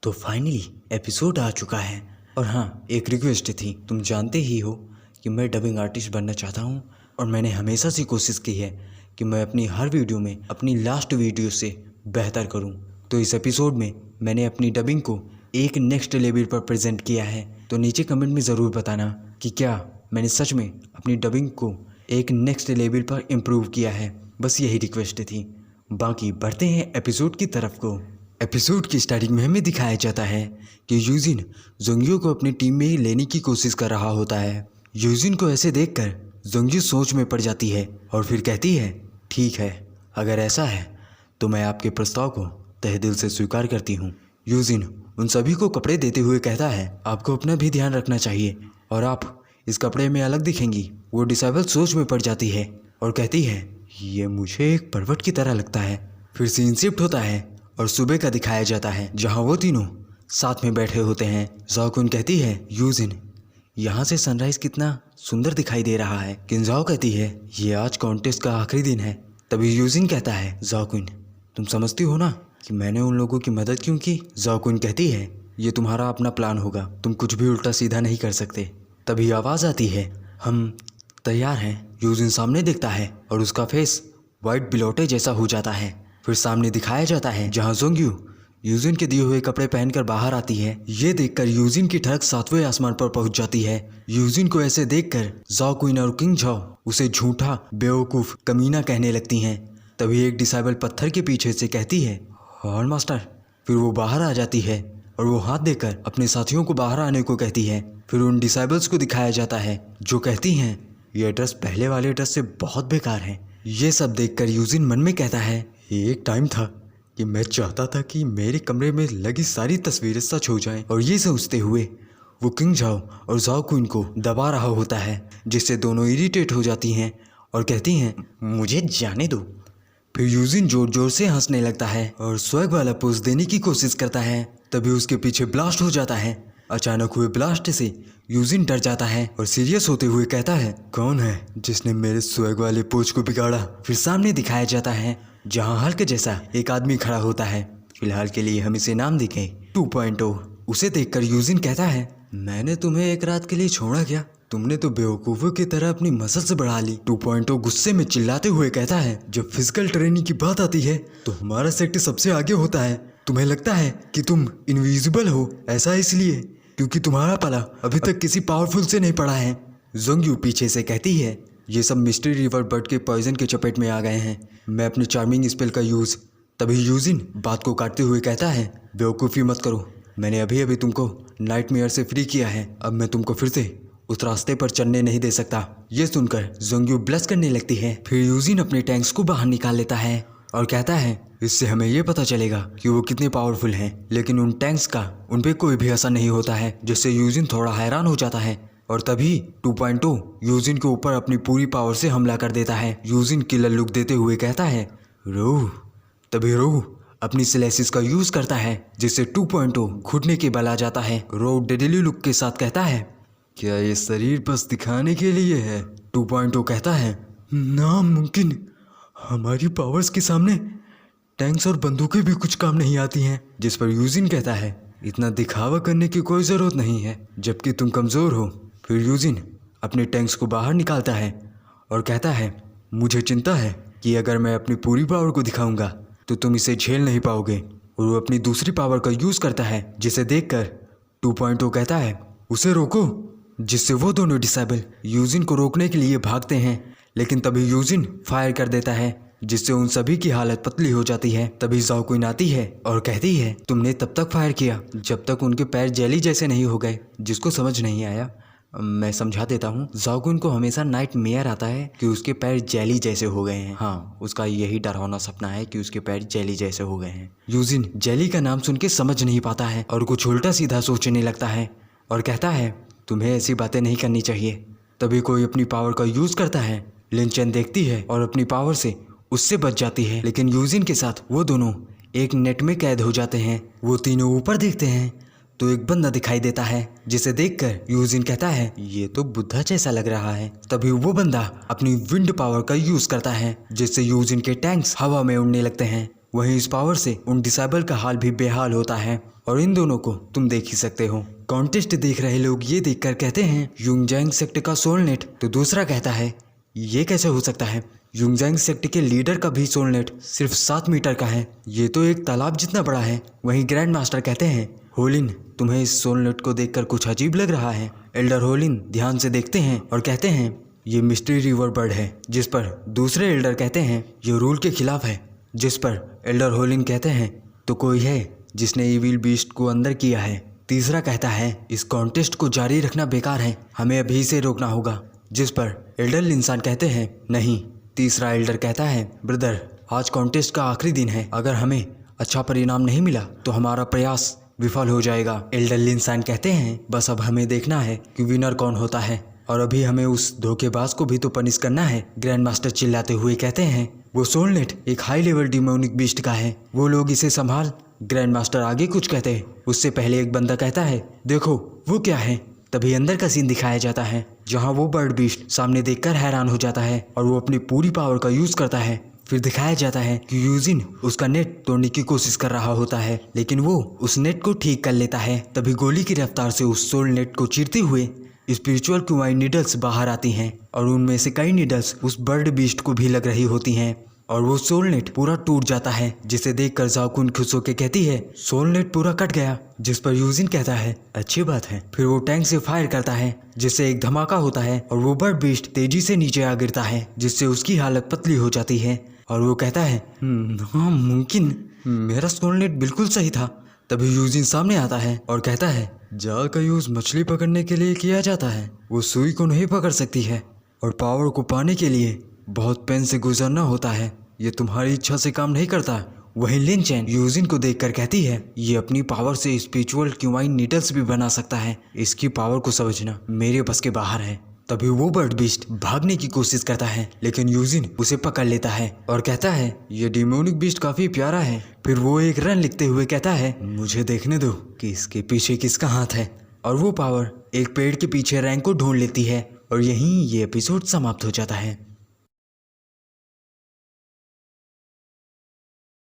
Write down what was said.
तो finally episode आ चुका है। और हाँ, एक रिक्वेस्ट थी। तुम जानते ही हो कि मैं डबिंग आर्टिस्ट बनना चाहता हूँ और मैंने हमेशा से कोशिश की है कि मैं अपनी हर वीडियो में अपनी लास्ट वीडियो से बेहतर करूँ। तो इस एपिसोड में मैंने अपनी डबिंग को एक नेक्स्ट लेवल पर प्रेजेंट किया है। तो नीचे कमेंट में ज़रूर बताना कि क्या मैंने सच में अपनी डबिंग को एक नेक्स्ट लेवल पर इम्प्रूव किया है। बस यही रिक्वेस्ट थी। बाकी बढ़ते हैं एपिसोड की तरफ को। एपिसोड की स्टार्टिंग में हमें दिखाया जाता है कि यूजिन जोंगियो को अपनी टीम में ही लेने की कोशिश कर रहा होता है। यूजिन को ऐसे देखकर जोंगियो सोच में पड़ जाती है और फिर कहती है, ठीक है, अगर ऐसा है तो मैं आपके प्रस्ताव को तहे दिल से स्वीकार करती हूँ। यूजिन उन सभी को कपड़े देते हुए कहता है, आपको अपना भी ध्यान रखना चाहिए और आप इस कपड़े में अलग दिखेंगी। वो डिसेबल सोच में पड़ जाती है और कहती है, ये मुझे एक पर्वत की तरह लगता है। फिर सीन शिफ्ट होता है और सुबह का दिखाया जाता है जहां वो तीनों साथ में बैठे होते हैं। ज़ाओकुन कहती है, यूजिन यहाँ से सनराइज कितना सुंदर दिखाई दे रहा है। किंजाओ कहती है, ये आज कॉन्टेस्ट का आखिरी दिन है। तभी यूजिन कहता है, ज़ाओकुन तुम समझती हो ना कि मैंने उन लोगों की मदद क्यों की। ज़ाओकुन कहती है, ये तुम्हारा अपना प्लान होगा, तुम कुछ भी उल्टा सीधा नहीं कर सकते। तभी आवाज़ आती है, हम तैयार हैं। यूजिन सामने देखता है और उसका फेस वाइट बिलोटे जैसा हो जाता है। फिर सामने दिखाया जाता है जहां जोंगियो यूजिन के दिए हुए कपड़े पहनकर बाहर आती है। ये देखकर यूजिन की ठड़क 7वें आसमान पर पहुंच जाती है। यूजिन को ऐसे देखकर ज़ाओकुन और किंग झाओ उसे झूठा, बेवकूफ़, कमीना कहने लगती हैं। तभी एक डिसेबल पत्थर के पीछे से कहती है, हॉर्न मास्टर। फिर वो बाहर आ जाती है और वो हाथ देकर अपने साथियों को बाहर आने को कहती है। फिर उन डिसेबल्स को दिखाया जाता है जो कहती हैं, ये ड्रेस पहले वाले ड्रेस से बहुत बेकार है। ये सब देखकर यूजिन मन में कहता है, एक टाइम था कि मैं चाहता था कि मेरे कमरे में लगी सारी तस्वीरें सच हो जाएं। और ये सोचते हुए वो किंग झाओ और ज़ाओकुन को दबा रहा होता है, जिससे दोनों इरिटेट हो जाती हैं और कहती हैं, मुझे जाने दो। फिर यूजिन जोर जोर से हंसने लगता है और स्वैग वाला पोज देने की कोशिश करता है। तभी उसके पीछे ब्लास्ट हो जाता है। अचानक हुए ब्लास्ट से यूजिन डर जाता है और सीरियस होते हुए कहता है, कौन है जिसने मेरे स्वैग वाले पोज को बिगाड़ा। फिर सामने दिखाया जाता है जहां हल्क जैसा एक आदमी खड़ा होता है। फिलहाल के लिए हम इसे नाम देंगे 2.0। उसे देखकर यूजिन कहता है, मैंने तुम्हें एक रात के लिए छोड़ा क्या? तुमने तो बेवकूफ़ों की तरह अपनी मसल्स बढ़ा ली। 2.0 गुस्से में चिल्लाते हुए कहता है, जब फिजिकल ट्रेनिंग की बात आती है तो हमारा सेक्टर सबसे आगे होता है। तुम्हें लगता है कि तुम इनविजिबल हो, ऐसा इसलिए क्योंकि तुम्हारा पला अभी तक किसी पावरफुल से नहीं पड़ा है। जोंगियो पीछे से कहती है, ये सब मिस्ट्री रिवर बर्ड के पॉइजन के चपेट में आ गए हैं, मैं अपने चार्मिंग स्पेल का यूज़। तभी यूजिन बात को काटते हुए कहता है, बेवकूफ़ी मत करो, मैंने अभी अभी तुमको नाइटमेयर से फ्री किया है, अब मैं तुमको फिर से उस रास्ते पर चलने नहीं दे सकता। ये सुनकर जोंगियो ब्लश करने लगती है। फिर यूजिन अपने टैंक्स को बाहर निकाल लेता है और कहता है, इससे हमें ये पता चलेगा कि वो कितने पावरफुल हैं। लेकिन उन टैंक्स का उन पे कोई भी असर नहीं होता है, जिससे यूजिन थोड़ा हैरान हो जाता है। और तभी 2.0 यूजिन के ऊपर अपनी पूरी पावर से हमला कर देता है। यूजिन किलर लुक देते हुए कहता है, रोह। तभी रोह अपनी सिलेसिस का यूज करता है, जिससे 2.0 घुटने के बल आ जाता है। रोह डेडली लुक के साथ कहता है, क्या ये शरीर बस दिखाने के लिए है? 2.0 कहता है, नामुमकिन, हमारी पावर्स के सामने टैंक्स और बंदूकें भी कुछ काम नहीं आती हैं। जिस पर यूजिन कहता है, इतना दिखावा करने की कोई ज़रूरत नहीं है, जबकि तुम कमज़ोर हो। फिर यूजिन अपने टैंक्स को बाहर निकालता है और कहता है, मुझे चिंता है कि अगर मैं अपनी पूरी पावर को दिखाऊंगा तो तुम इसे झेल नहीं पाओगे। और वो अपनी दूसरी पावर का यूज़ करता है, जिसे देखकर 2.0 कहता है, उसे रोको। जिससे वो दोनों डिसेबल यूजिन को रोकने के लिए भागते हैं, लेकिन तभी यूजिन फायर कर देता है, जिससे उन सभी की हालत पतली हो जाती है। तभी ज़ाओकुन आती है और कहती है, तुमने तब तक फायर किया जब तक उनके पैर जेली जैसे नहीं हो गए। जिसको समझ नहीं आया मैं समझा देता हूँ। ज़ाओकुन को हमेशा नाइटमेयर आता है कि उसके पैर जेली जैसे हो गए हैं। हाँ, उसका यही डरावना सपना है कि उसके पैर जेली जैसे हो गए हैं। यूजिन जेली का नाम सुन के समझ नहीं पाता है और कुछ उल्टा सीधा सोचने लगता है और कहता है, तुम्हें ऐसी बातें नहीं करनी चाहिए। तभी कोई अपनी पावर का यूज़ करता है। लिनचेन देखती है और अपनी पावर से उससे बच जाती है, लेकिन यूजिन के साथ वो दोनों एक नेट में कैद हो जाते हैं। वो तीनों ऊपर देखते हैं तो एक बंदा दिखाई देता है, जिसे देखकर यूजिन कहता है, ये तो बुद्धा जैसा लग रहा है। तभी वो बंदा अपनी विंड पावर का यूज करता है, जिससे यूजिन के टैंक्स हवा में उड़ने लगते हैं। वहीं इस पावर से उन डिसेबल का हाल भी बेहाल होता है और इन दोनों को तुम देख ही सकते हो। कॉन्टेस्ट देख रहे लोग ये देखकर कहते हैं युंगजांग सेक्ट का सोल नेट, तो दूसरा कहता है ये कैसे हो सकता है, युंगजांग सेक्ट के लीडर का भी सोल नेट सिर्फ 7 मीटर का है, ये तो एक तालाब जितना बड़ा है। वहीं ग्रैंड मास्टर कहते हैं होलिन तुम्हें इस सोल नेट को देखकर कुछ अजीब लग रहा है। एल्डर होलिन ध्यान से देखते हैं और कहते हैं ये मिस्ट्री रिवर बर्ड है, जिस पर दूसरे एल्डर कहते हैं ये रूल के खिलाफ है, जिस पर एल्डर होलिन कहते हैं तो कोई है जिसने इविल बीस्ट को अंदर किया है। तीसरा कहता है इस कॉन्टेस्ट को जारी रखना बेकार है, हमें अभी से रोकना होगा, जिस पर एल्डर लिंसान कहते हैं नहीं। तीसरा एल्डर कहता है ब्रदर आज कॉन्टेस्ट का आखिरी दिन है, अगर हमें अच्छा परिणाम नहीं मिला तो हमारा प्रयास विफल हो जाएगा। एल्डर लिंसान कहते हैं बस अब हमें देखना है कि विनर कौन होता है, और अभी हमें उस धोखेबाज को भी तो पनिश करना है। ग्रैंड मास्टर चिल्लाते हुए कहते हैं वो सोल नेट एक हाई लेवल डिमोनिक बीस्ट का है, वो लोग इसे संभाल। ग्रैंड मास्टर आगे कुछ कहते हैं उससे पहले एक बंदा कहता है देखो वो क्या है। तभी अंदर का सीन दिखाया जाता है जहाँ वो बर्ड बीस्ट सामने देखकर हैरान हो जाता है और वो अपनी पूरी पावर का यूज करता है। फिर दिखाया जाता है कि यूजिन उसका नेट तोड़ने की कोशिश कर रहा होता है, लेकिन वो उस नेट को ठीक कर लेता है। तभी गोली की रफ्तार से उस सोल नेट को चीरते हुए स्पिरिचुअल क्यूआई नीडल्स बाहर आती हैं और उनमें से कई नीडल्स उस बर्ड बीस्ट को भी लग रही होती हैं और वो सोल नेट पूरा टूट जाता है, जिसे देखकर जाकुन खुश होकर कहती है सोल नेट पूरा कट गया, जिस पर यूजिन कहता है अच्छी बात है। फिर वो टैंक से फायर करता है जिससे एक धमाका होता है और वो बर्ड बीस्ट तेजी से नीचे आ गिरता है, जिससे उसकी हालत पतली हो जाती है और वो कहता है हाँ मुमकिन, मेरा सोल नेट बिल्कुल सही था। तभी यूजिन सामने आता है और कहता है जाल का यूज मछली पकड़ने के लिए किया जाता है, वो सुई को नहीं पकड़ सकती है और पावर को पाने के लिए बहुत पेन से गुजरना होता है, ये तुम्हारी इच्छा से काम नहीं करता। वहीं लिन चैन यूजिन को देखकर कहती है ये अपनी पावर से स्पिरिचुअल क्यूआई नीडल्स भी बना सकता है, इसकी पावर को समझना मेरे बस के बाहर है। तभी वो बर्ड बीस्ट भागने की कोशिश करता है लेकिन यूजिन उसे पकड़ लेता है और कहता है ये डिमोनिक बीस्ट काफी प्यारा है। फिर वो एक रन लिखते हुए कहता है मुझे देखने दो कि इसके पीछे किसका हाथ है, और वो पावर एक पेड़ के पीछे रैंक को ढूंढ लेती है और यहीं ये एपिसोड समाप्त हो जाता है।